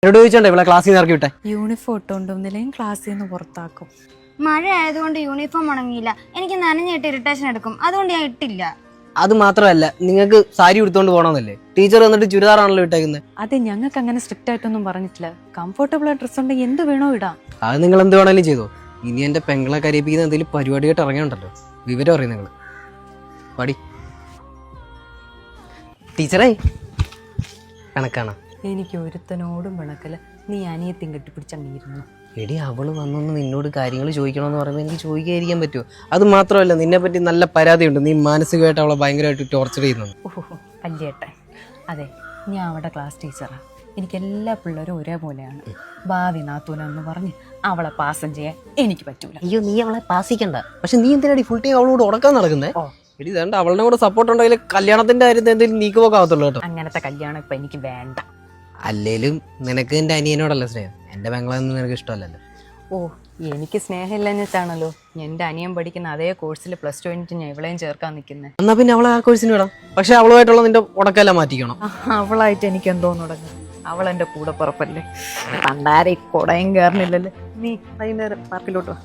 എന്നോട് ചോദിച്ചോണ്ടേ ഇവിടെ ക്ലാസ്സിൽ നിന്ന് ഇറക്കി വിട്ടെ. യൂണിഫോം ഇട്ടോണ്ടൊന്നില്ലെങ്കിൽ ക്ലാസ്സിൽ നിന്ന് പുറത്താക്കും. മഴ ആയതുകൊണ്ട് യൂണിഫോം ഉണങ്ങിയില്ല. എനിക്ക് നനഞ്ഞിട്ട് ഇറിറ്റേഷൻ എടുക്കും, അതുകൊണ്ട് ഞാൻ ഇട്ടില്ല. അത് മാത്രമല്ല, നിങ്ങൾക്ക് സാരി ഉടുത്തോണ്ട് പോകണമെന്നല്ലേ? ടീച്ചർ വന്നിട്ട് ചുരിദാറാണല്ലോ ഇട്ടേക്കുന്നത്. അതെ, ഞങ്ങൾക്ക് അങ്ങനെ സ്ട്രിക്റ്റ് ആയിട്ടൊന്നും പറഞ്ഞിട്ടില്ല. കംഫർട്ടബിൾ ആയ ഡ്രസ് ഉണ്ടെങ്കിൽ എന്ത് വേണോ ഇടാം. അത് നിങ്ങൾ എന്ത് വേണമെങ്കിലും ചെയ്തോ. ഇനി എന്റെ പെങ്ങളെ കരയിപ്പിക്കുന്ന എന്തെങ്കിലും പരിപാടിയായിട്ട് ഇറങ്ങിയുണ്ടല്ലോ, വിവരം അറിയും നിങ്ങൾ. പടി ടീച്ചറേ, കണക്കാണ്. എനിക്ക് ഒരുത്തനോടും പിണക്കല്. നീ അനിയത്തിയും കെട്ടിപ്പിടിച്ചങ്ങിയിരുന്നു. എടി, അവള് വന്നൊന്ന് നിന്നോട് കാര്യങ്ങൾ ചോദിക്കണമെന്ന് പറയുമ്പോൾ എനിക്ക് ചോദിക്കാതിരിക്കാൻ പറ്റുമോ? അത് മാത്രമല്ല, നിന്നെ പറ്റി നല്ല പരാതിയുണ്ട്. നീ മാനസികമായിട്ട് അവളെ ഭയങ്കരമായിട്ട് ടോർച്ചർ ചെയ്യുന്നു. ഓഹോ, വല്യേട്ടൻ. അതെ, ഞാൻ അവിടെ ക്ലാസ് ടീച്ചറാണ്. എനിക്ക് എല്ലാ പിള്ളേരും ഒരേപോലെയാണ്. ഭാവി നാത്തൂനെന്ന് പറഞ്ഞ് അവളെ പാസം ചെയ്യാൻ എനിക്ക് പറ്റൂല. അയ്യോ, നീ അവളെ പാസിക്കണ്ട. പക്ഷെ നീ എന്തിനാടി ഫുൾ ടൈം അവളോട് ഉടക്കാൻ നടക്കുന്നേ? എടി, വേണ്ട, അവളുടെ കൂടെ സപ്പോർട്ട് ഉണ്ടെങ്കിൽ കല്യാണത്തിന്റെ കാര്യത്തിൽ എന്തെങ്കിലും നീക്കുപോക്കെ ആവത്തുള്ളൂ കേട്ടോ. അങ്ങനത്തെ കല്യാണം ഇപ്പൊ എനിക്ക് വേണ്ട. അല്ലേലും നിനക്ക് എന്റെ അനിയനോടല്ല സ്നേഹം, എന്റെ പെങ്ങളൊന്നും നിനക്ക് ഇഷ്ടമല്ലല്ലോ. ഓ, എനിക്ക് സ്നേഹമില്ലെന്നിട്ടാണല്ലോ എൻ്റെ അനിയൻ പഠിക്കുന്ന അതേ കോഴ്സിൽ +2 കഴിഞ്ഞിട്ട് ഞാൻ ഇവളെയും ചേർക്കാൻ നിൽക്കുന്നത്. എന്നാ പിന്നെ അവളെ ആ കോഴ്സിന് വിടാം. പക്ഷെ അവളുമായിട്ടുള്ള നിന്റെ ഉടക്കെല്ലാം മാറ്റിക്കണം. അവളായിട്ട് എനിക്ക് എന്തോ തുടങ്ങും. അവൾ എൻ്റെ കൂടെ പുറപ്പല്ലേ. പണ്ടാരെ കുടയും കയറണില്ലല്ലേ. നീ വൈകുന്നേരം പാർക്കിലോട്ട് വാ.